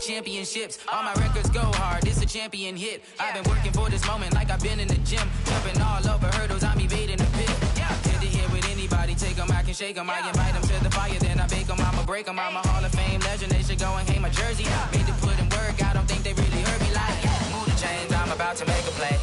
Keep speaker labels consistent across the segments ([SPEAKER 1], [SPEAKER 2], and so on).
[SPEAKER 1] championships. All my records go hard, this a champion hit. I've been working for this moment like I've been in the gym. Jumping all over hurdles, I'm evading the pit. Head to head with anybody, take them, I can shake them. I invite them to the fire, then I bake them, I'ma break them. I'm a Hall of Fame legend, they should go and hang my jersey. Made to put in work, I don't think they really heard me like, move the chains, I'm about to make a play.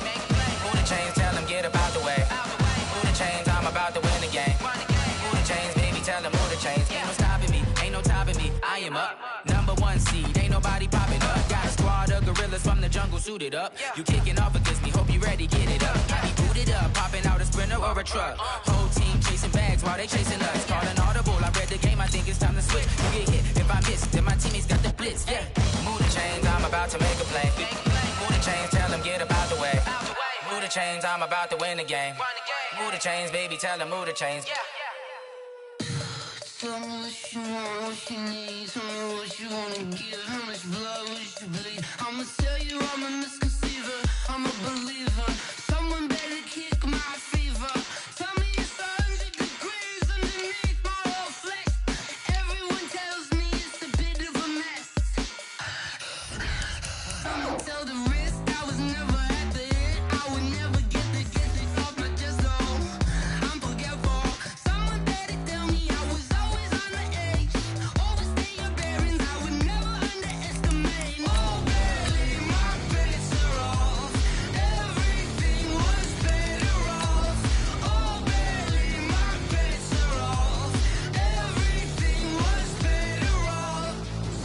[SPEAKER 1] Move the chains, tell them get up out the way. Move the chains, I'm about to win the game. Move the chains, baby, tell them move the chains. Ain't no stopping me, ain't no topping me. I am up, #1 seed, ain't nobody popping up. Got a squad of gorillas from the jungle suited up. You kicking off against me, hope you ready, get it up. I be booted up, popping out a Sprinter or a truck. Whole team chasing bags while they chasing us. Calling audible, I read the game, I think it's time to switch. You get hit, if I miss, then my teammates got the blitz, Move the chains, I'm about to make a play. Move the chains, tell them get up out the way. Move the chains, I'm about to win the game. Move the chains, baby, tell them move the chains.
[SPEAKER 2] Tell me what you want, what you need. Tell me what you wanna give. How much blood would you bleed? I'ma tell you I'm a misconceiver. I'm a believer. Someone better kick my fever. Tell me it's 100 degrees underneath my whole flesh. Everyone tells me it's a bit of a mess. I'ma tell the risk I was never at the end. I would never get this off my chest. Oh, I'm forgetful. Someone better tell me I was always on the edge. Overstay your bearings, I would never underestimate. Oh, barely my credits are off. Everything was better off. Oh, barely my credits are off. Everything was better off.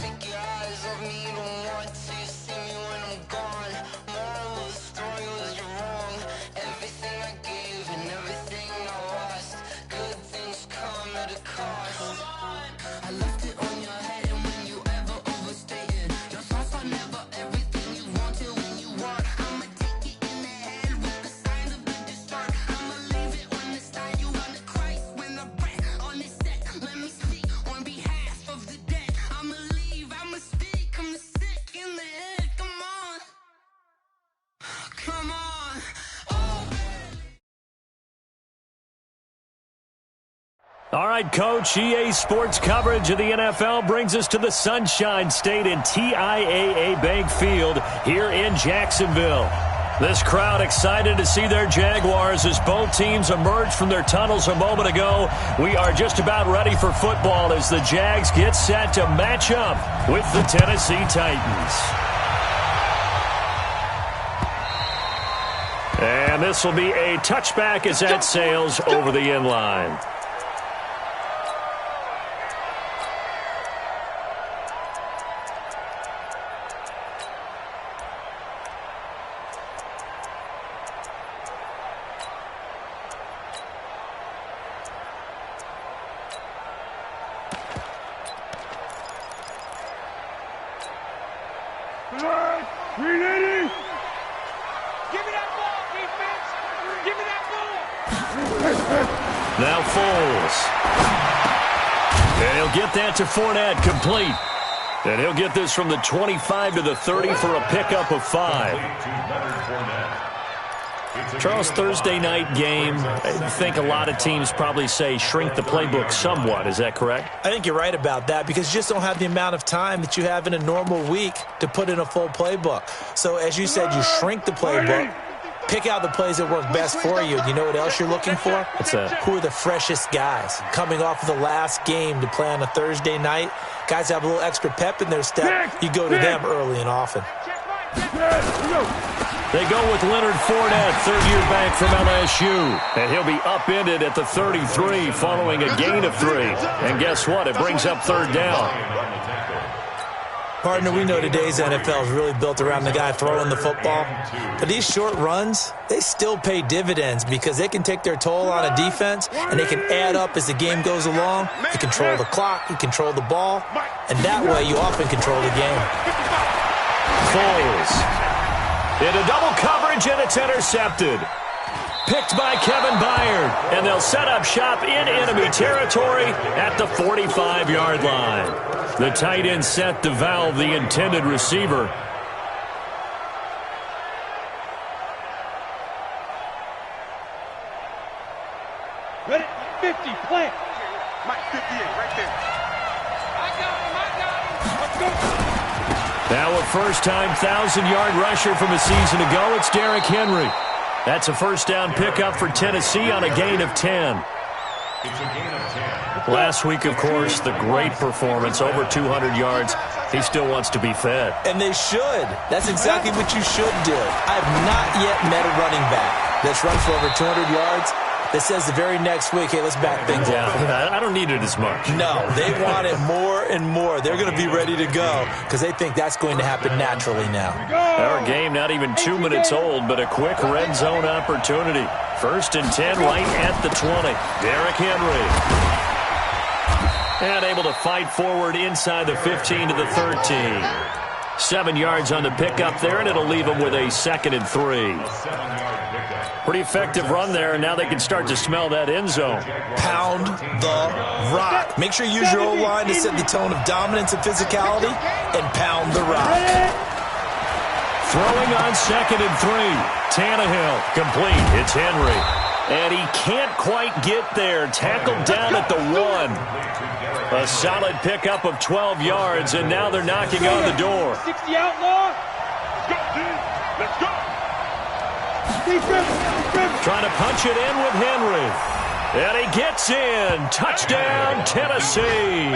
[SPEAKER 2] Take your eyes off me, don't want to see me when I'm gone. Moral of the story was you're wrong. Everything I gave and everything I lost. Good things come at a cost. I left it on your head, and when you ever overstay it, your thoughts are never everything you wanted when you want. I'ma take it in the head with the signs of the distort. I'ma leave it on the side. You on the Christ when the breath on this set. Let me speak on behalf of the dead. I'ma leave, I'ma speak. I'm the sick in the head. Come on, come on. Oh,
[SPEAKER 3] All right, Coach, EA Sports coverage of the NFL brings us to the Sunshine State in TIAA Bank Field here in Jacksonville. This crowd excited to see their Jaguars as both teams emerged from their tunnels a moment ago. We are just about ready for football as the Jags get set to match up with the Tennessee Titans. And this will be a touchback as that sails over the end line. Now Foles. And he'll get that to Fournette, complete. And he'll get this from the 25 to the 30 for a pickup of 5. Charles, Thursday night game, I think a lot of teams probably say shrink the playbook somewhat. Is that correct?
[SPEAKER 4] I think you're right about that because you just don't have the amount of time that you have in a normal week to put in a full playbook. So as you said, you shrink the playbook, pick out the plays that work best for you. You know what else you're looking for?
[SPEAKER 3] What's that?
[SPEAKER 4] Who are the freshest guys coming off of the last game to play on a Thursday night? Guys have a little extra pep in their step. You go to them early and often.
[SPEAKER 3] They go with Leonard Fournette, third-year back from LSU. And he'll be upended at the 33 following a gain of 3. And guess what? It brings up third down.
[SPEAKER 4] Partner, we know today's NFL is really built around the guy throwing the football. But these short runs, they still pay dividends because they can take their toll on a defense and they can add up as the game goes along. You control the clock, you control the ball, and that way you often control the game.
[SPEAKER 3] Foles into double coverage, and it's intercepted. Picked by Kevin Byard, and they'll set up shop in enemy territory at the 45-yard line. The tight end set to valve the intended receiver.
[SPEAKER 5] Ready? 50, play. Mike, 58, right there. I got him. Let's go.
[SPEAKER 3] first time 1,000-yard rusher from a season ago. It's Derrick Henry. That's a first down pickup for Tennessee on a gain of 10. Last week, of course, the great performance, over 200 yards. He still wants to be fed.
[SPEAKER 4] And they should. That's exactly what you should do. I have not yet met a running back that's run for over 200 yards that says the very next week, hey, let's back things up.
[SPEAKER 3] I don't need it as much.
[SPEAKER 4] No, they want it more and more. They're going to be ready to go because they think that's going to happen naturally now.
[SPEAKER 3] Our game not even 2 minutes old, but a quick red zone opportunity. 1st and 10 right at the 20. Derrick Henry. And able to fight forward inside the 15 to the 13. 7 yards on the pickup there, and it'll leave them with a 2nd and 3. Pretty effective run there, and now they can start to smell that end zone.
[SPEAKER 4] Pound the rock. Make sure you use your O-line to set the tone of dominance and physicality, and pound the rock.
[SPEAKER 3] Throwing on 2nd and 3. Tannehill complete. It's Henry. And he can't quite get there. Tackled down at the 1. A solid pickup of 12 yards, and now they're knocking on the door.
[SPEAKER 5] 60 outlaw. Let's go.
[SPEAKER 3] Trying to punch it in with Henry. And he gets in. Touchdown, Tennessee.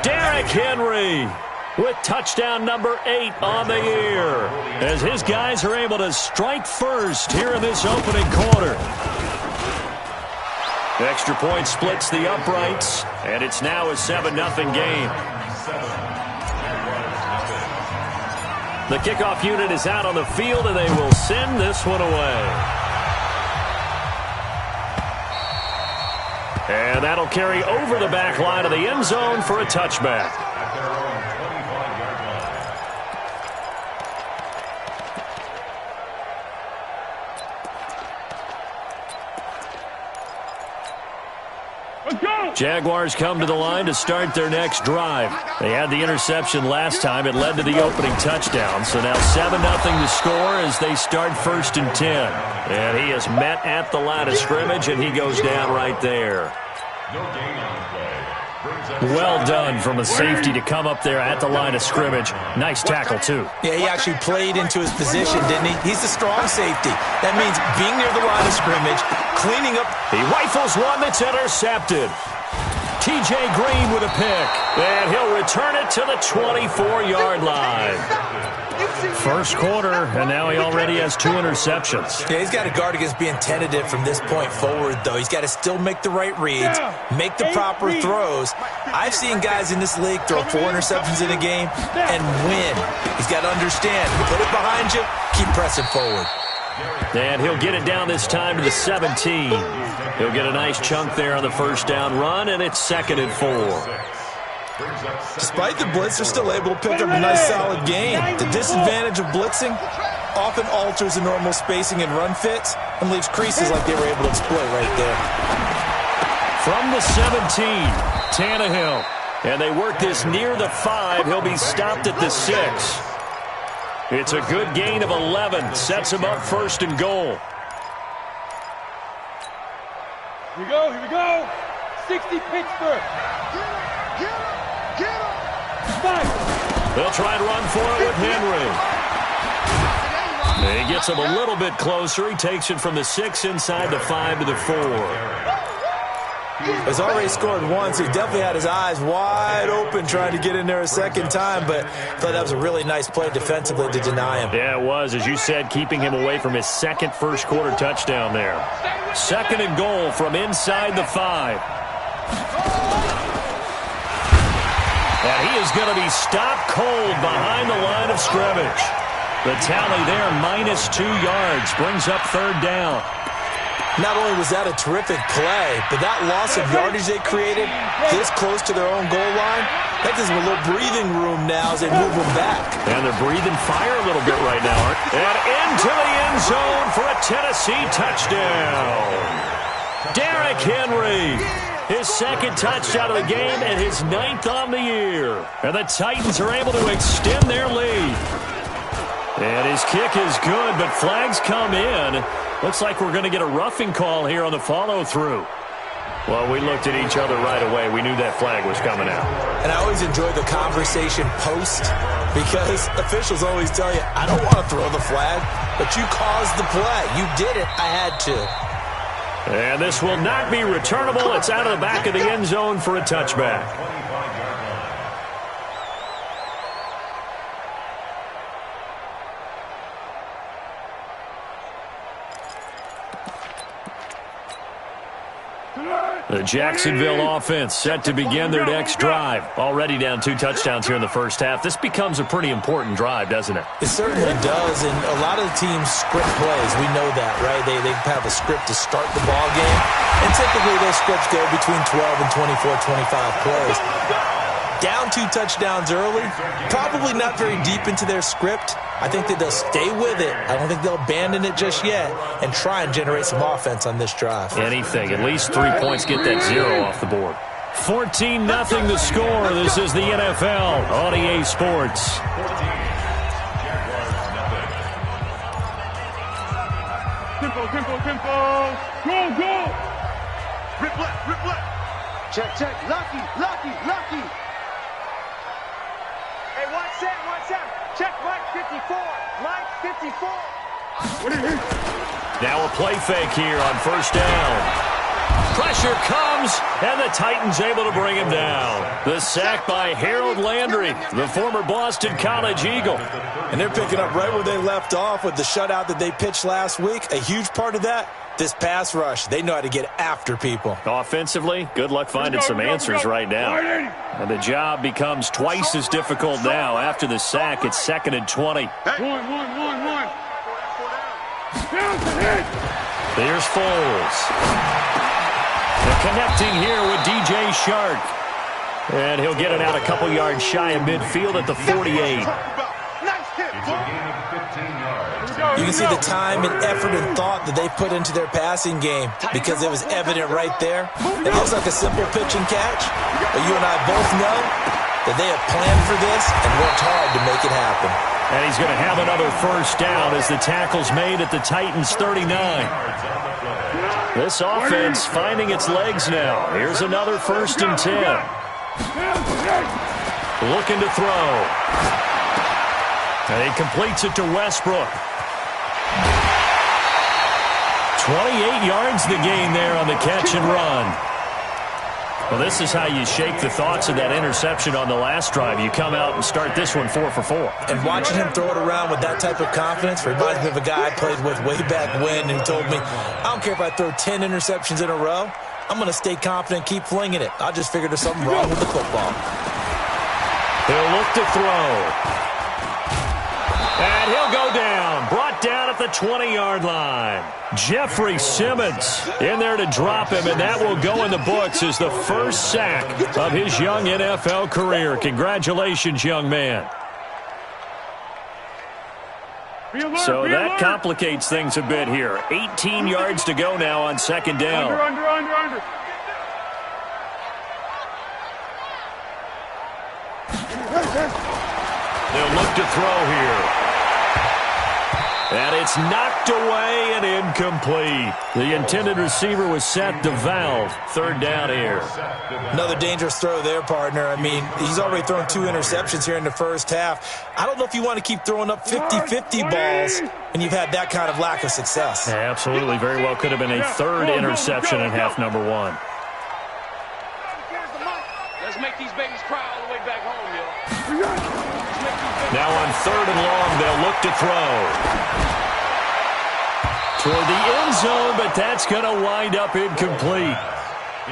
[SPEAKER 3] Derrick Henry with touchdown number 8 on the year, as his guys are able to strike first here in this opening quarter. Extra point splits the uprights, and it's now a 7-0 game. The kickoff unit is out on the field, and they will send this one away. And that'll carry over the back line of the end zone for a touchback. Jaguars come to the line to start their next drive. They had the interception last time. It led to the opening touchdown. So now 7-0 to score as they start 1st and 10. And he is met at the line of scrimmage, and he goes down right there. Well done from a safety to come up there at the line of scrimmage. Nice tackle, too.
[SPEAKER 4] Yeah, he actually played into his position, didn't he? He's a strong safety. That means being near the line of scrimmage, cleaning up.
[SPEAKER 3] He rifles one that's intercepted. T.J. Green with a pick, and he'll return it to the 24-yard line. First quarter, and now he already has 2 interceptions.
[SPEAKER 4] Yeah, he's got to guard against being tentative from this point forward, though. He's got to still make the right reads, make the proper throws. I've seen guys in this league throw 4 interceptions in a game and win. He's got to understand, put it behind you, keep pressing forward.
[SPEAKER 3] And he'll get it down this time to the 17. He'll get a nice chunk there on the first down run, and it's 2nd and 4.
[SPEAKER 4] Despite the blitz, they're still able to pick up a nice solid gain. The disadvantage of blitzing often alters the normal spacing and run fits and leaves creases like they were able to exploit right there.
[SPEAKER 3] From the 17, Tannehill. And they work this near the 5. He'll be stopped at the 6. It's a good gain of 11. Sets him up 1st and goal.
[SPEAKER 5] Here we go, here we go. 60 Pittsburgh. Get him.
[SPEAKER 3] They'll try and run for it with Henry. He gets him a little bit closer. He takes it from the 6 inside the 5 to the 4.
[SPEAKER 4] Has already scored once. He definitely had his eyes wide open trying to get in there a second time, but I thought that was a really nice play defensively to deny him.
[SPEAKER 3] Yeah, it was, as you said, keeping him away from his second first-quarter touchdown there. 2nd and goal from inside the 5. And he is going to be stopped cold behind the line of scrimmage. The tally there, -2 yards, brings up 3rd down.
[SPEAKER 4] Not only was that a terrific play, but that loss of yardage they created this close to their own goal line, that gives them a little breathing room now as they move them back.
[SPEAKER 3] And they're breathing fire a little bit right now, Art. And into the end zone for a Tennessee touchdown. Derrick Henry, his 2nd touchdown of the game and his 9th on the year. And the Titans are able to extend their lead. And his kick is good, but flags come in. Looks like we're going to get a roughing call here on the follow-through. Well, we looked at each other right away. We knew that flag was coming out.
[SPEAKER 4] And I always enjoy the conversation post because officials always tell you, I don't want to throw the flag, but you caused the play. You did it. I had to.
[SPEAKER 3] And this will not be returnable. It's out of the back of the end zone for a touchback. The Jacksonville offense set to begin their next drive. Already down 2 touchdowns here in the first half. This becomes a pretty important drive, doesn't it?
[SPEAKER 4] It certainly does, and a lot of the teams script plays. We know that, right? They have a script to start the ball game, and typically those scripts go between 12 and 24, 25 plays. Down 2 touchdowns early, probably not very deep into their script. I think that they'll stay with it. I don't think they'll abandon it just yet and try and generate some offense on this drive.
[SPEAKER 3] Anything. At least 3 points, get that 0 off the board. 14-0 the score. This is the NFL on EA Sports.
[SPEAKER 5] Tempo. Go. Rip left. Check. Lucky. Hey, watch that. Check Mike 54.
[SPEAKER 3] Now a play fake here on first down. Pressure comes, and the Titans able to bring him down. The sack by Harold Landry, the former Boston College Eagle.
[SPEAKER 4] And they're picking up right where they left off with the shutout that they pitched last week. A huge part of that, this pass rush. They know how to get after people.
[SPEAKER 3] Offensively, good luck finding some answers right now. And the job becomes twice as difficult now. After the sack, it's 2nd and 20.
[SPEAKER 5] One.
[SPEAKER 3] There's Foles. They're connecting here with DJ Shark. And he'll get it out a couple yards shy of midfield at the 48.
[SPEAKER 4] You can see the time and effort and thought that they put into their passing game because it was evident right there. It looks like a simple pitch and catch, but you and I both know that they have planned for this and worked hard to make it happen.
[SPEAKER 3] And he's going to have another first down as the tackle's made at the Titans' 39. This offense finding its legs now. Here's another 1st and 10. Looking to throw. And he completes it to Westbrook. 28 yards the gain there on the catch and run. Well, this is how you shake the thoughts of that interception on the last drive. You come out and start this one 4 for 4.
[SPEAKER 4] And watching him throw it around with that type of confidence reminds me of a guy I played with way back when who told me, I don't care if I throw 10 interceptions in a row. I'm going to stay confident, keep flinging it. I just figured there's something wrong with the football.
[SPEAKER 3] He'll look to throw. And he'll go down. Brought down at the 20-yard line. Jeffrey Simmons in there to drop him, and that will go in the books as the first sack of his young NFL career. Congratulations, young man. So that complicates things a bit here. 18 yards to go now on 2nd down.
[SPEAKER 5] Under.
[SPEAKER 3] They'll look to throw here. And it's knocked away and incomplete. The intended receiver was set to valve. 3rd down here.
[SPEAKER 4] Another dangerous throw there, partner. I mean, he's already thrown 2 interceptions here in the first half. I don't know if you want to keep throwing up 50-50 balls and you've had that kind of lack of success.
[SPEAKER 3] Yeah, absolutely. Very well could have been a 3rd interception in half number 1.
[SPEAKER 5] Let's make these babies cry all the way back home, yo.
[SPEAKER 3] Now on 3rd and long, they'll look to throw. Toward the end zone, but that's going to wind up incomplete.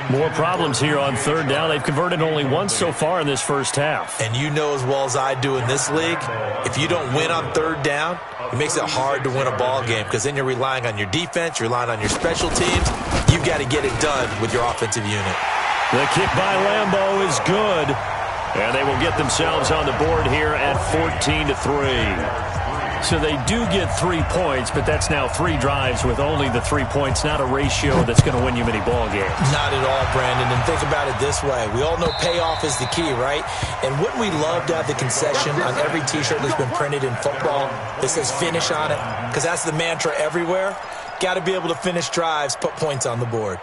[SPEAKER 3] More problems here on 3rd down. They've converted only once so far in this first half.
[SPEAKER 4] And you know as well as I do in this league, if you don't win on 3rd down, it makes it hard to win a ball game because then you're relying on your defense, you're relying on your special teams. You've got to get it done with your offensive unit.
[SPEAKER 3] The kick by Lambeau is good. And they will get themselves on the board here at 14-3. So they do get 3 points, but that's now 3 drives with only the 3 points, not a ratio that's going to win you many ball games.
[SPEAKER 4] Not at all, Brandon. And think about it this way. We all know payoff is the key, right? And wouldn't we love to have the concession on every T-shirt that's been printed in football that says finish on it? Because that's the mantra everywhere. Got to be able to finish drives, put points on the board.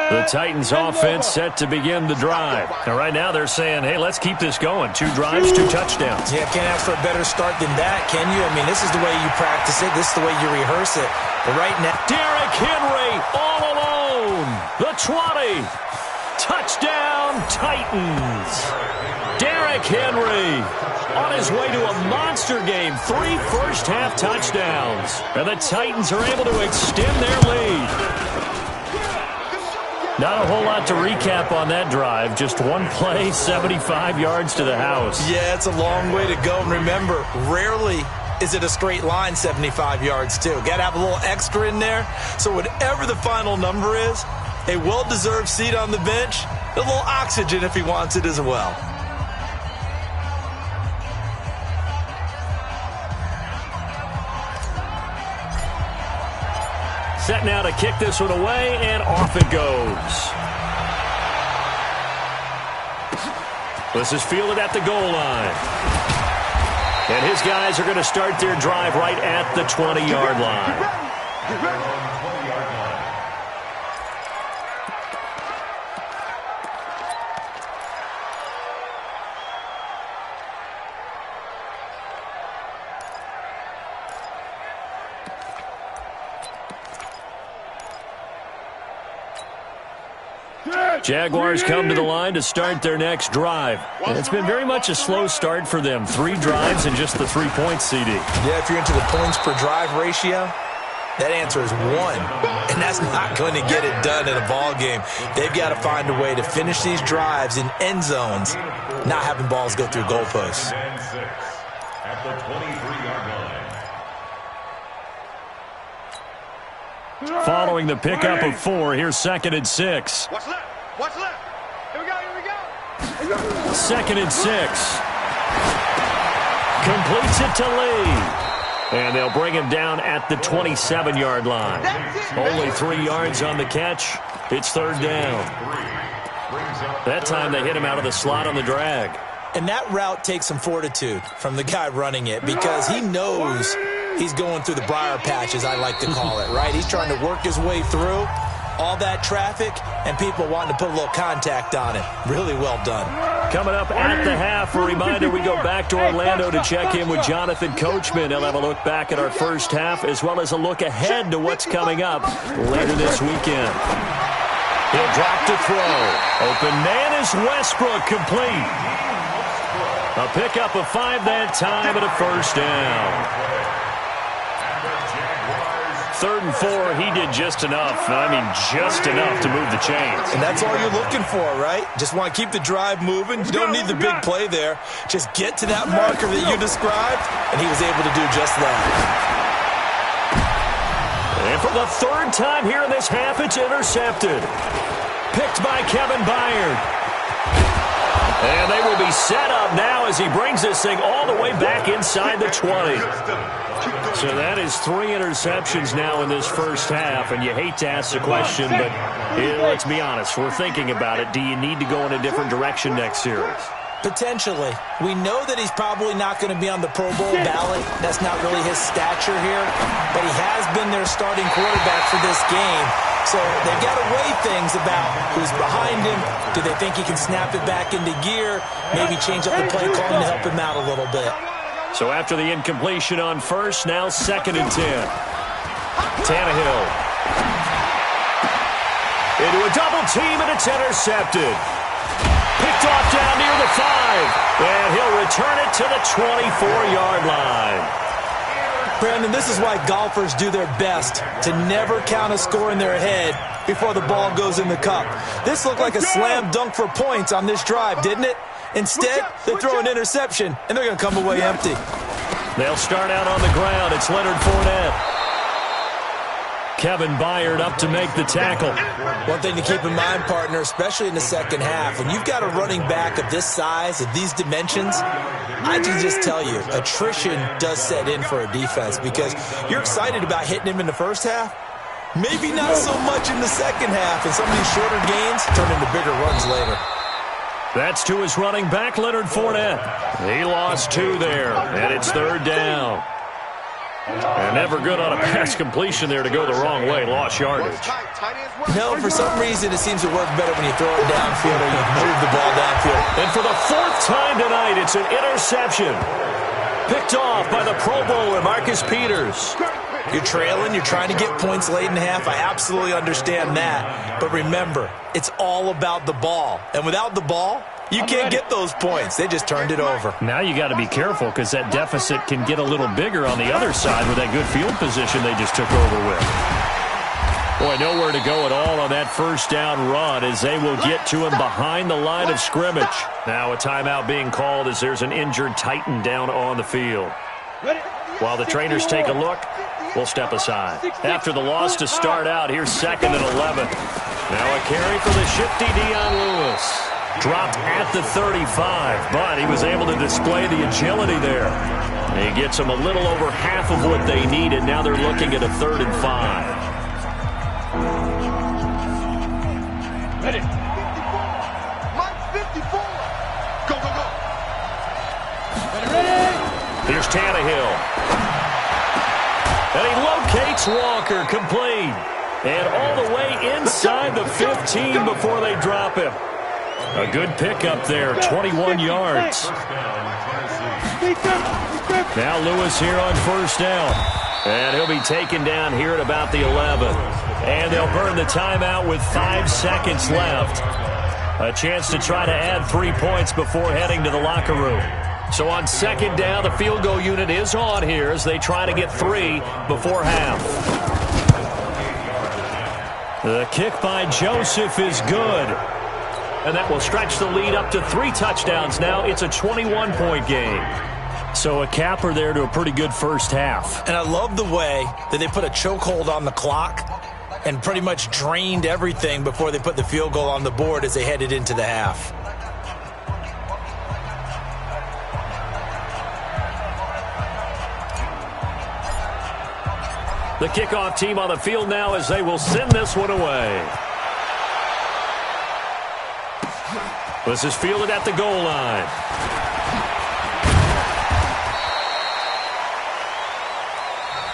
[SPEAKER 3] The Titans offense set to begin the drive. And right now they're saying, hey, let's keep this going. 2 drives, 2 touchdowns.
[SPEAKER 4] Yeah, can't ask for a better start than that, can you? I mean, this is the way you practice it. This is the way you rehearse it. But right now,
[SPEAKER 3] Derrick Henry all alone. The 20. Touchdown, Titans. Derrick Henry on his way to a monster game. 3 first-half touchdowns. And the Titans are able to extend their lead. Not a whole lot to recap on that drive. Just one play, 75 yards to the house.
[SPEAKER 4] Yeah, it's a long way to go. And remember, rarely is it a straight line 75 yards, too. Got to have a little extra in there. So whatever the final number is, a well-deserved seat on the bench, a little oxygen if he wants it as well.
[SPEAKER 3] Set now to kick this one away, and off it goes. This is fielded at the goal line. And his guys are going to start their drive right at the 20-yard line. Jaguars come to the line to start their next drive. And it's been very much a slow start for them. 3 drives and just the 3 points, CD.
[SPEAKER 4] Yeah, if you're into the points per drive ratio, that answer is 1. And that's not going to get it done in a ball game. They've got to find a way to finish these drives in end zones, not having balls go through goalposts.
[SPEAKER 6] At the 23-yard line.
[SPEAKER 3] Following the pickup of 4, here's 2nd and 6.
[SPEAKER 5] Watch left. Watch left. Here we go. Here we go.
[SPEAKER 3] 2nd and 6. Completes it to Lee. And they'll bring him down at the 27-yard line. Only 3 yards on the catch. It's 3rd down. That time they hit him out of the slot on the drag.
[SPEAKER 4] And that route takes some fortitude from the guy running it because he knows he's going through the briar patch, as I like to call it, right? He's trying to work his way through all that traffic and people wanting to put a little contact on it. Really well done.
[SPEAKER 3] Coming up at the half, a reminder, we go back to Orlando to check in with Jonathan Coachman. He'll have a look back at our first half as well as a look ahead to what's coming up later this weekend. He'll drop to throw. Open man is Westbrook, complete. A pickup of 5 that time and a first down. 3rd and 4, he did just enough. I mean, just enough to move the chains.
[SPEAKER 4] And that's all you're looking for, right? Just want to keep the drive moving. You don't need the big play there. Just get to that marker that you described, and he was able to do just that.
[SPEAKER 3] And for the 3rd time here in this half, it's intercepted. Picked by Kevin Byard. And they will be set up now as he brings this thing all the way back inside the 20. So that is 3 interceptions now in this first half, and you hate to ask the question, but let's be honest, we're thinking about it. Do you need to go in a different direction next series?
[SPEAKER 4] Potentially. We know that he's probably not going to be on the Pro Bowl ballot. That's not really his stature here, but he has been their starting quarterback for this game. So they've got to weigh things about who's behind him. Do they think he can snap it back into gear? Maybe change up the play calling to help him out a little bit.
[SPEAKER 3] So after the incompletion on first, now 2nd and 10. Tannehill. Into a double team, and it's intercepted. Picked off down near the 5. And he'll return it to the 24-yard line.
[SPEAKER 4] Brandon, this is why golfers do their best to never count a score in their head before the ball goes in the cup. This looked like a slam dunk for points on this drive, didn't it? Instead, they throw an interception, and they're going to come away empty.
[SPEAKER 3] They'll start out on the ground. It's Leonard Fournette. Kevin Byard up to make the tackle.
[SPEAKER 4] One thing to keep in mind, partner, especially in the second half, when you've got a running back of this size, of these dimensions, I can just tell you, attrition does set in for a defense because you're excited about hitting him in the first half. Maybe not so much in the second half, and some of these shorter gains turn into bigger runs later.
[SPEAKER 3] That's to his running back, Leonard Fournette. He lost 2 there, and it's 3rd down. And never good on a pass completion there to go the wrong way. Lost yardage.
[SPEAKER 4] No, for some reason it seems to work better when you throw it downfield or you move the ball downfield.
[SPEAKER 3] And for the 4th time tonight, it's an interception. Picked off by the Pro Bowler, Marcus Peters.
[SPEAKER 4] You're trailing, you're trying to get points late in the half. I absolutely understand that. But remember, it's all about the ball. And without the ball, you can't get those points. They just turned it over.
[SPEAKER 3] Now you got to be careful because that deficit can get a little bigger on the other side with that good field position they just took over with. Boy, nowhere to go at all on that first down run as they will get to him behind the line of scrimmage. Now a timeout being called as there's an injured Titan down on the field. While the trainers take a look, we'll step aside. After the loss to start out, here's 2nd and 11. Now a carry for the shifty Dion Lewis. Dropped at the 35, but he was able to display the agility there. He gets them a little over half of what they needed. Now they're looking at a 3rd and 5.
[SPEAKER 5] Ready.
[SPEAKER 2] Mike's 54. Go, go, go.
[SPEAKER 5] Ready.
[SPEAKER 3] Here's Tannehill. And he locates Walker, complete. And all the way inside the 15 before they drop him. A good pickup there, 21 yards. Now Lewis here on first down. And he'll be taken down here at about the 11. And they'll burn the timeout with 5 seconds left. A chance to try to add 3 points before heading to the locker room. So on 2nd down, the field goal unit is on here as they try to get 3 before half. The kick by Joseph is good. And that will stretch the lead up to 3 touchdowns now. It's a 21-point game. So a capper there to a pretty good first half.
[SPEAKER 4] And I love the way that they put a chokehold on the clock and pretty much drained everything before they put the field goal on the board as they headed into the half.
[SPEAKER 3] The kickoff team on the field now as they will send this one away. This is fielded at the goal line.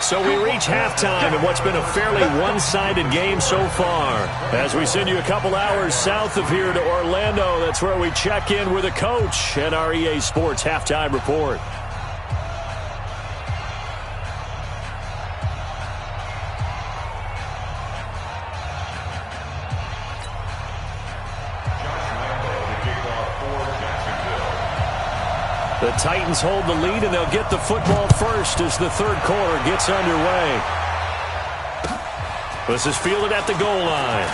[SPEAKER 3] So we reach halftime in what's been a fairly one-sided game so far. As we send you a couple hours south of here to Orlando, that's where we check in with a coach at our EA Sports Halftime Report. The Titans hold the lead, and they'll get the football first as the 3rd quarter gets underway. This is fielded at the goal line.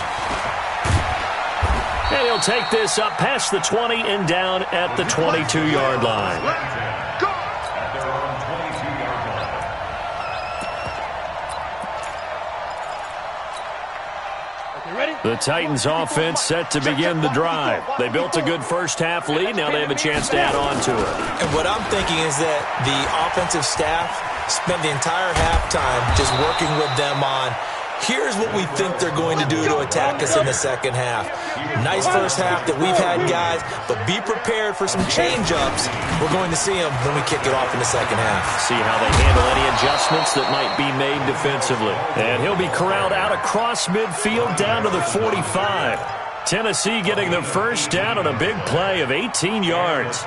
[SPEAKER 3] And he'll take this up past the 20 and down at the 22-yard line. The Titans offense set to begin the drive. They built a good first half lead. Now they have a chance to add on to it.
[SPEAKER 4] And what I'm thinking is that the offensive staff spent the entire halftime just working with them on, here's what we think they're going to do to attack us in the second half. Nice first half that we've had, guys, but be prepared for some change-ups. We're going to see them when we kick it off in the second half.
[SPEAKER 3] See how they handle any adjustments that might be made defensively. And he'll be corralled out across midfield down to the 45. Tennessee getting the first down on a big play of 18 yards.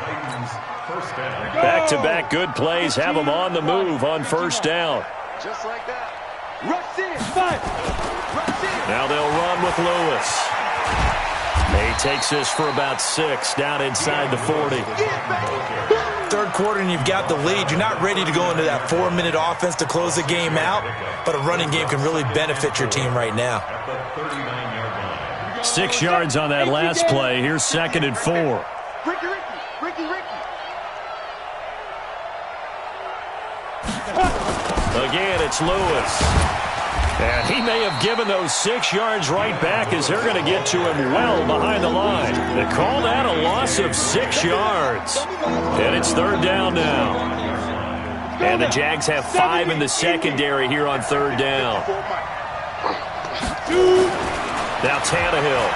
[SPEAKER 3] Back-to-back good plays have them on the move on first down.
[SPEAKER 2] Just like that.
[SPEAKER 3] Now they'll run with Lewis. He takes this for about 6 down inside the 40.
[SPEAKER 4] 3rd quarter and you've got the lead. You're not ready to go into that 4-minute offense to close the game out, but a running game can really benefit your team right now.
[SPEAKER 3] 6 yards on that last play. Here's 2nd and 4.
[SPEAKER 2] Ricky.
[SPEAKER 3] Again, it's Lewis. And he may have given those 6 yards right back as they're going to get to him well behind the line. They call that a loss of 6 yards. And it's 3rd down now. And the Jags have 5 in the secondary here on 3rd down. Now Tannehill.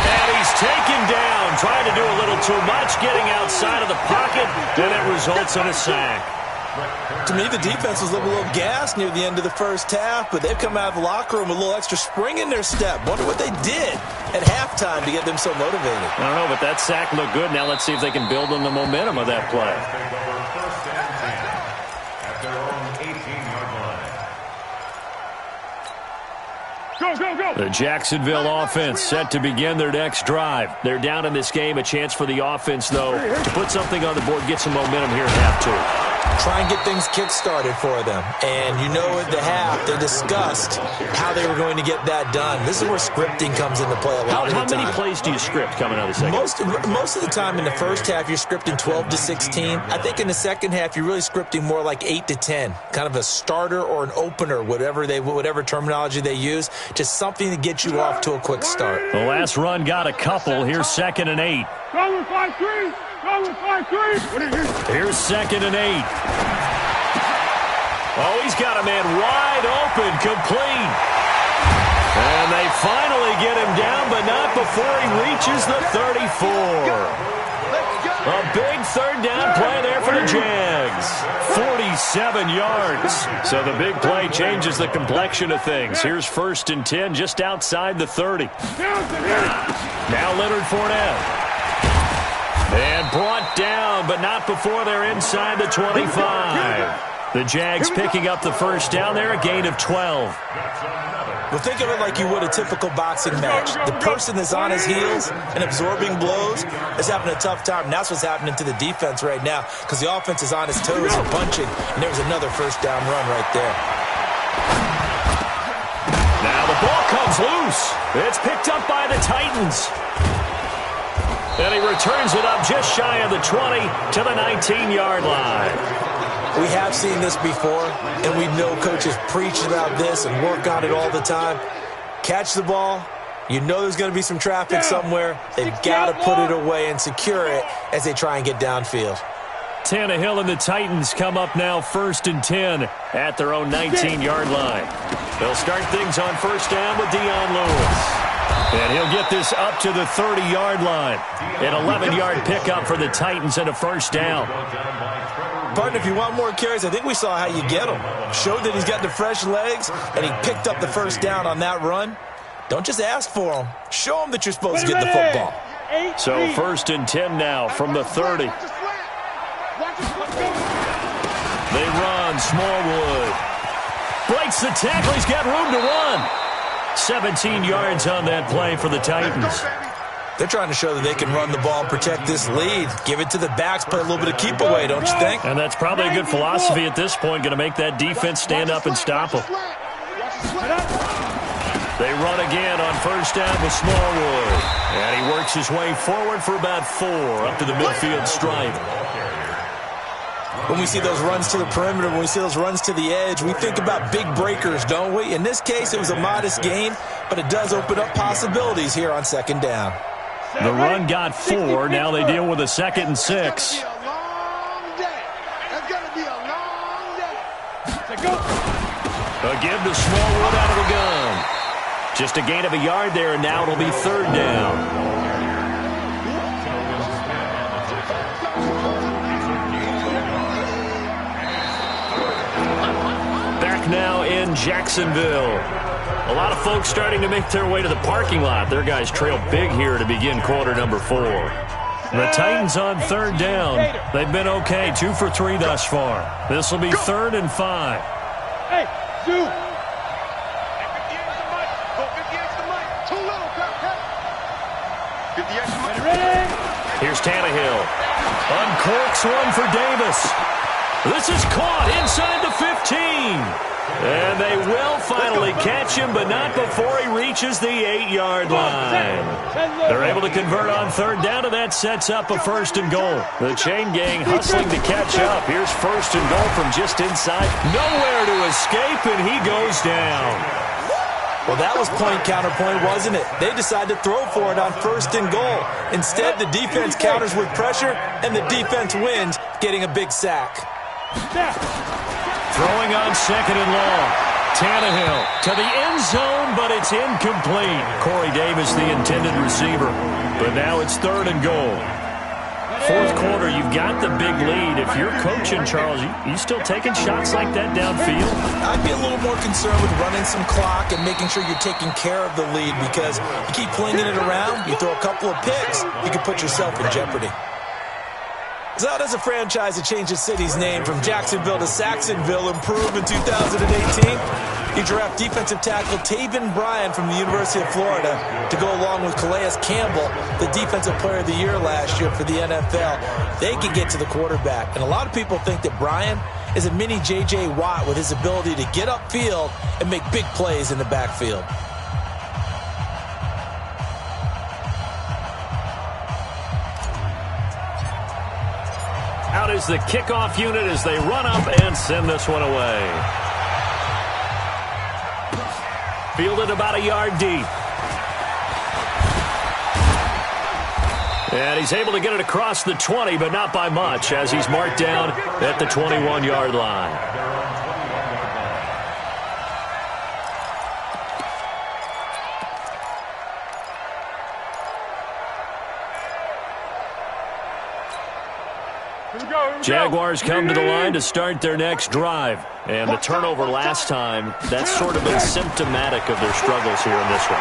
[SPEAKER 3] And he's taken down, trying to do a little too much, getting outside of the pocket, and it results in a sack.
[SPEAKER 4] To me, the defense was a little gassed near the end of the first half, but they've come out of the locker room with a little extra spring in their step. Wonder what they did at halftime to get them so motivated.
[SPEAKER 3] I don't know, but that sack looked good. Now let's see if they can build on the momentum of that play.
[SPEAKER 6] At their own 18-yard line.
[SPEAKER 5] Go, go, go.
[SPEAKER 3] The Jacksonville offense set to begin their next drive. They're down in this game. A chance for the offense, though, to put something on the board, get some momentum here at half two.
[SPEAKER 4] Try and get things kick-started for them. And you know at the half, they discussed how they were going to get that done. This is where scripting comes into play a lot of the time.
[SPEAKER 3] How many plays do you script coming out of the second?
[SPEAKER 4] Most of the time in the first half, you're scripting 12 to 16. I think in the second half, you're really scripting more like 8 to 10. Kind of a starter or an opener, whatever terminology they use. Just something to get you off to a quick start.
[SPEAKER 3] The last run got a couple. Here's 2nd and 8.
[SPEAKER 5] Go with 5-3. Go with 5-3.
[SPEAKER 3] Here's 2nd and 8. Oh, he's got a man wide open, complete. And they finally get him down, but not before he reaches the 34. A big third down play there for the Jags. 47 yards. So the big play changes the complexion of things. Here's 1st and 10 just outside the 30. Now Leonard Fournette. And brought down, but not before they're inside the 25. The Jags picking up the first down there, a gain of 12.
[SPEAKER 4] Well, think of it like you would a typical boxing match. The person that's on his heels and absorbing blows is having a tough time. And that's what's happening to the defense right now because the offense is on his toes and punching. And there's another first down run right there.
[SPEAKER 3] Now the ball comes loose. It's picked up by the Titans. And he returns it up just shy of the 20 to the 19-yard line.
[SPEAKER 4] We have seen this before, and we know coaches preach about this and work on it all the time. Catch the ball. You know there's going to be some traffic somewhere. They've got to put it away and secure it as they try and get downfield.
[SPEAKER 3] Tannehill and the Titans come up now 1st and 10 at their own 19-yard line. They'll start things on first down with Dion Lewis. And he'll get this up to the 30-yard line. An 11-yard pickup for the Titans and a first down.
[SPEAKER 4] Partner, if you want more carries, I think we saw how you get them. Showed that he's got the fresh legs, and he picked up the first down on that run. Don't just ask for them. Show them that you're supposed to get the football.
[SPEAKER 3] So 1st and 10 now from the 30. They run. Smallwood breaks the tackle. He's got room to run. 17 yards on that play for the Titans.
[SPEAKER 4] They're trying to show that they can run the ball and protect this lead. Give it to the backs, play a little bit of keep away, don't you think?
[SPEAKER 3] And that's probably a good philosophy at this point, going to make that defense stand up and stop them. They run again on first down with Smallwood. And he works his way forward for about 4 up to the midfield stripe.
[SPEAKER 4] When we see those runs to the perimeter, when we see those runs to the edge, we think about big breakers, don't we? In this case, it was a modest gain, but it does open up possibilities here on second down.
[SPEAKER 3] The run got 4. Now they deal with a 2nd and 6. A give to Smallwood out of the gun. Just a gain of a yard there, and now it'll be 3rd down. Now in Jacksonville. A lot of folks starting to make their way to the parking lot. Their guys trail big here to begin quarter number 4. The Titans on 3rd down. They've been okay, 2 for 3 thus far. This will be 3rd and 5.
[SPEAKER 5] Hey, Sue.
[SPEAKER 3] Here's Tannehill. Uncorks one for Davis. This is caught inside the 15. And they will finally catch him, but not before he reaches the 8-yard line. They're able to convert on 3rd down, and that sets up a 1st and goal. The chain gang hustling to catch up. Here's 1st and goal from just inside. Nowhere to escape, and he goes down.
[SPEAKER 4] Well, that was point counterpoint, wasn't it? They decided to throw for it on 1st and goal. Instead, the defense counters with pressure, and the defense wins, getting a big sack.
[SPEAKER 3] Throwing on 2nd and long. Tannehill to the end zone, but it's incomplete. Corey Davis, the intended receiver. But now it's 3rd and goal. Fourth quarter, you've got the big lead. If you're coaching, Charles, you still taking shots like that downfield?
[SPEAKER 4] I'd be a little more concerned with running some clock and making sure you're taking care of the lead, because you keep flinging it around, you throw a couple of picks, you can put yourself in jeopardy. So how does a franchise that changed its city's name from Jacksonville to Saxonville improve in 2018? You draft defensive tackle Taven Bryan from the University of Florida to go along with Calais Campbell, the Defensive Player of the Year last year for the NFL. They can get to the quarterback. And a lot of people think that Bryan is a mini J.J. Watt with his ability to get upfield and make big plays in the backfield.
[SPEAKER 3] Out is the kickoff unit as they run up and send this one away. Fielded about a yard deep. And he's able to get it across the 20, but not by much, as he's marked down at the 21-yard line. Jaguars come to the line to start their next drive. And the turnover last time, that's sort of been symptomatic of their struggles here in this one.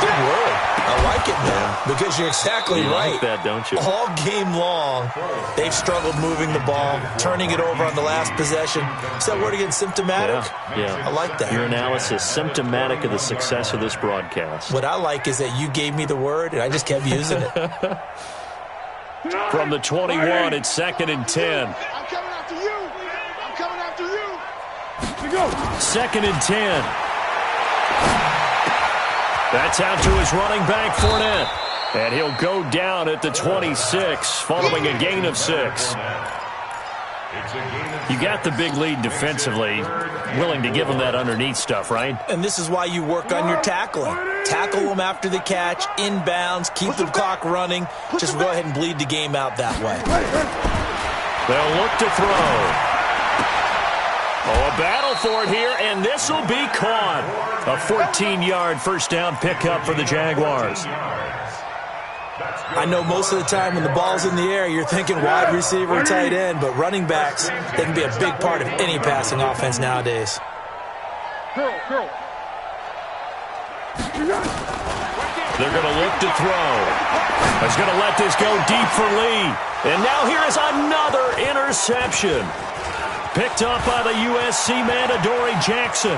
[SPEAKER 4] Good word. I like it, man, because you're exactly right.
[SPEAKER 3] You like that, don't you?
[SPEAKER 4] All game long, they've struggled moving the ball, turning it over on the last possession. Is that word again, symptomatic?
[SPEAKER 3] Yeah.
[SPEAKER 4] I like that.
[SPEAKER 3] Your analysis, symptomatic of the success of this broadcast.
[SPEAKER 4] What I like is that you gave me the word, and I just kept using it.
[SPEAKER 3] From the 21, it's 2nd and 10.
[SPEAKER 5] I'm coming after you. I'm coming after you. Here we go.
[SPEAKER 3] 2nd and 10. That's out to his running back, Fournette. And he'll go down at the 26, following a gain of 6. You got the big lead defensively, willing to give them that underneath stuff, right?
[SPEAKER 4] And this is why you work on your tackling. Tackle them after the catch, inbounds, keep the clock running. Just go ahead and bleed the game out that way.
[SPEAKER 3] They'll look to throw. Oh, a battle for it here, and this will be caught. A 14-yard first down pickup for the Jaguars.
[SPEAKER 4] I know most of the time when the ball's in the air, you're thinking wide receiver, tight end, but running backs, they can be a big part of any passing offense nowadays.
[SPEAKER 5] Girl.
[SPEAKER 3] They're going to look to throw. He's going to let this go deep for Lee. And now here is another interception. Picked up by the USC man, Adoree Jackson.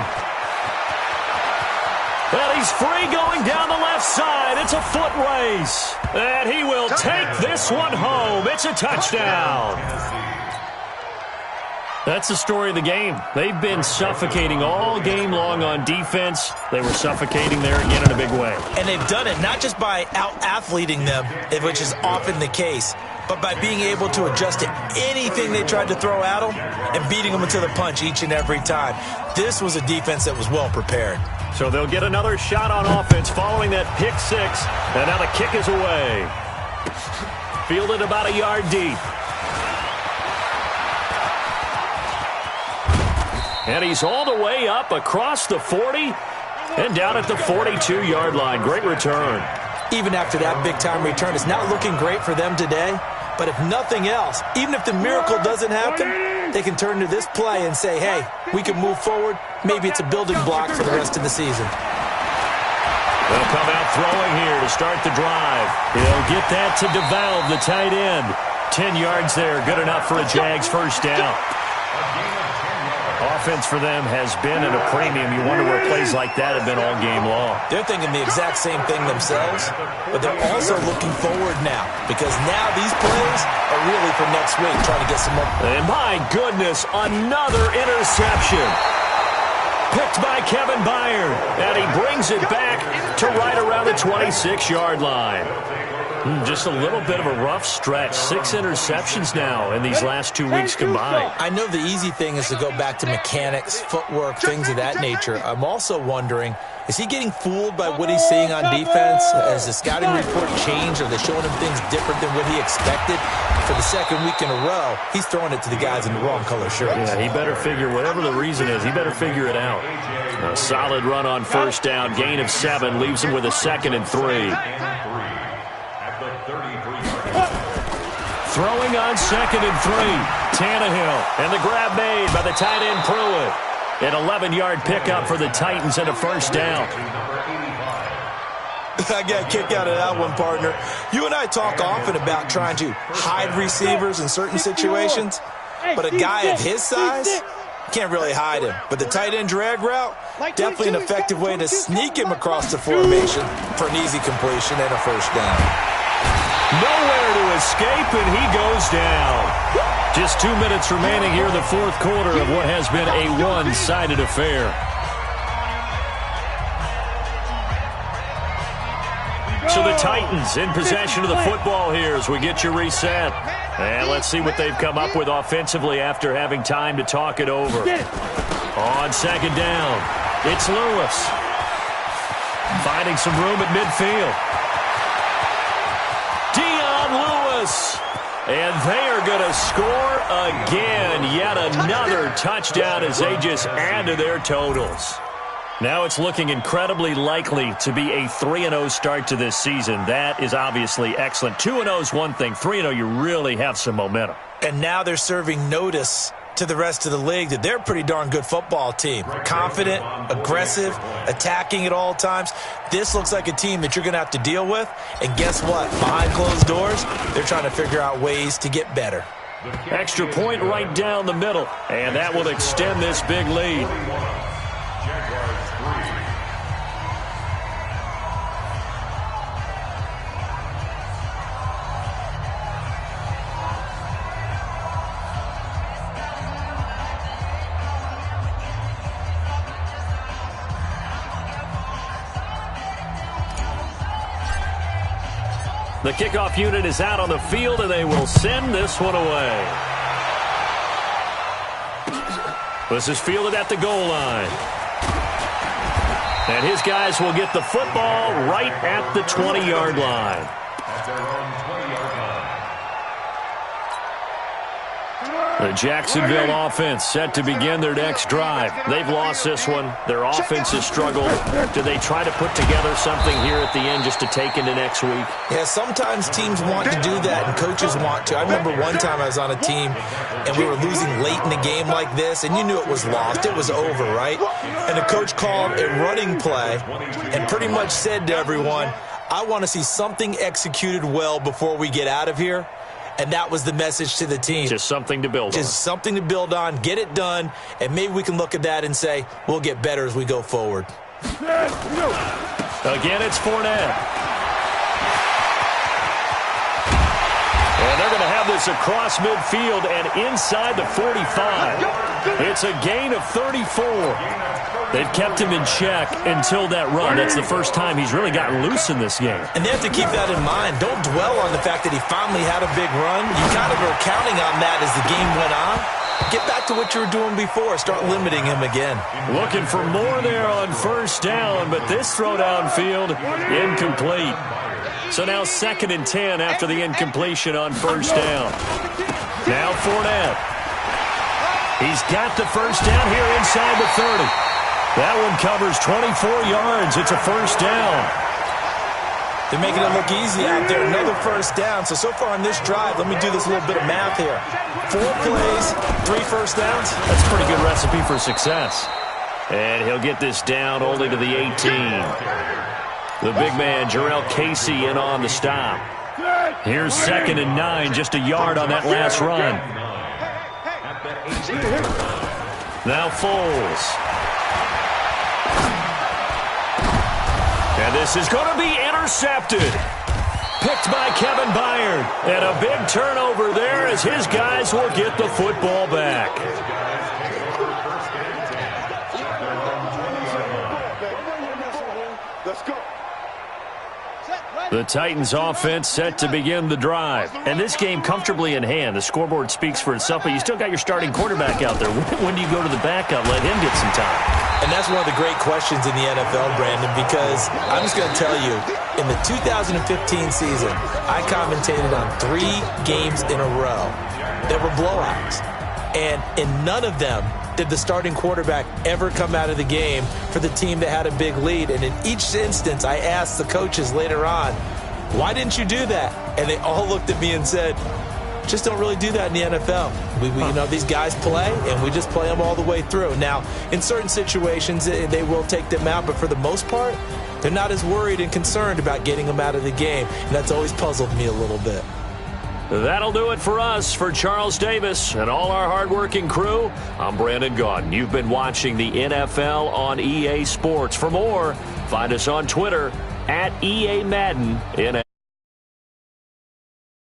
[SPEAKER 3] Well, he's free going down the left side. It's a foot race. And he will take this one home. It's a touchdown. That's the story of the game. They've been suffocating all game long on defense. They were suffocating there again in a big way.
[SPEAKER 4] And they've done it not just by out-athleting them, which is often the case, but by being able to adjust to anything they tried to throw at them and beating them to the punch each and every time. This was a defense that was well prepared.
[SPEAKER 3] So they'll get another shot on offense following that pick 6. And now the kick is away. Fielded about a yard deep. And he's all the way up across the 40 and down at the 42-yard line. Great return.
[SPEAKER 4] Even after that big-time return, it's not looking great for them today. But if nothing else, even if the miracle doesn't happen, they can turn to this play and say, hey, we can move forward. Maybe it's a building block for the rest of the season.
[SPEAKER 3] They'll come out throwing here to start the drive. He'll get that to DeValve, the tight end. 10 yards there, good enough for a Jags first down. Offense for them has been at a premium. You wonder where plays like that have been all game long.
[SPEAKER 4] They're thinking the exact same thing themselves, but they're also looking forward now because now these plays are really for next week, trying to get some more.
[SPEAKER 3] And my goodness, another interception. Picked by Kevin Byard, and he brings it back to right around the 26-yard line. Just a little bit of a rough stretch. 6 interceptions now in these last 2 weeks combined.
[SPEAKER 4] I know the easy thing is to go back to mechanics, footwork, things of that nature. I'm also wondering, is he getting fooled by what he's seeing on defense? Has the scouting report changed? Are they showing him things different than what he expected? For the second week in a row, he's throwing it to the guys in the wrong color shirts.
[SPEAKER 3] Yeah, he better figure, whatever the reason is, he better figure it out. A solid run on first down, gain of 7, leaves him with a 2nd and 3. Throwing on 2nd and 3. Tannehill, and the grab made by the tight end Pruitt. An 11-yard pickup for the Titans and a first down.
[SPEAKER 4] I got a kick out of that one, partner. You and I talk often about trying to hide receivers in certain situations, but a guy of his size can't really hide him. But the tight end drag route, definitely an effective way to sneak him across the formation for an easy completion and a first down.
[SPEAKER 3] Nowhere to escape, and he goes down. Just 2 minutes remaining here in the fourth quarter of what has been a one-sided affair. So the Titans in possession of the football here as we get you reset. And let's see what they've come up with offensively after having time to talk it over. On 2nd down, it's Lewis. Finding some room at midfield. Lewis, and they are going to score again. Yet another touchdown as they just add to their totals. Now it's looking incredibly likely to be a 3-0 start to this season. That is obviously excellent. 2-0 is one thing. 3-0, you really have some momentum.
[SPEAKER 4] And now they're serving notice to the rest of the league that they're a pretty darn good football team. Confident, aggressive, attacking at all times. This looks like a team that you're going to have to deal with. And guess what? Behind closed doors, they're trying to figure out ways to get better.
[SPEAKER 3] Extra point right down the middle. And that will extend this big lead. The kickoff unit is out on the field, and they will send this one away. This is fielded at the goal line. And his guys will get the football right at the 20-yard line. The Jacksonville offense set to begin their next drive. They've lost this one. Their offense has struggled. Do they try to put together something here at the end just to take into next week?
[SPEAKER 4] Yeah, sometimes teams want to do that and coaches want to. I remember one time I was on a team and we were losing late in the game like this, and you knew it was lost. It was over, right? And the coach called a running play and pretty much said to everyone, I want to see something executed well before we get out of here. And that was the message to the team.
[SPEAKER 3] Just something to build on.
[SPEAKER 4] Just something to build on, get it done, and maybe we can look at that and say, we'll get better as we go forward.
[SPEAKER 3] Again, it's Fournette. And they're going to have this across midfield and inside the 45. It's a gain of 34. They've kept him in check until that run. That's the first time he's really gotten loose in this game.
[SPEAKER 4] And they have to keep that in mind. Don't dwell on the fact that he finally had a big run. You kind of are counting on that as the game went on. Get back to what you were doing before. Start limiting him again.
[SPEAKER 3] Looking for more there on first down, but this throw downfield, incomplete. So now 2nd and 10 after the incompletion on first down. Now Fournette. He's got the first down here inside the 30. That one covers 24 yards. It's a first down.
[SPEAKER 4] They're making it look easy out there. Another first down. So far on this drive, let me do this little bit of math here. 4 plays, 3 first downs.
[SPEAKER 3] That's a pretty good recipe for success. And he'll get this down only to the 18. The big man, Jarrell Casey, in on the stop. Here's 2nd and 9, just a yard on that last run. Now Foles. And this is going to be intercepted. Picked by Kevin Byard. And a big turnover there as his guys will get the football back.
[SPEAKER 5] Let's go.
[SPEAKER 3] The Titans offense set to begin the drive. And this game comfortably in hand. The scoreboard speaks for itself, but you still got your starting quarterback out there. When do you go to the backup, let him get some time?
[SPEAKER 4] And that's one of the great questions in the NFL, Brandon, because I'm just going to tell you, in the 2015 season, I commentated on 3 games in a row that were blowouts. And in none of them did the starting quarterback ever come out of the game for the team that had a big lead. And in each instance, I asked the coaches later on, why didn't you do that? And they all looked at me and said, just don't really do that in the NFL. You know, these guys play, and we just play them all the way through. Now, in certain situations, they will take them out, but for the most part, they're not as worried and concerned about getting them out of the game. And that's always puzzled me a little bit.
[SPEAKER 3] That'll do it for us. For Charles Davis and all our hardworking crew, I'm Brandon Gaudin. You've been watching the NFL on EA Sports. For more, find us on Twitter @EA Madden.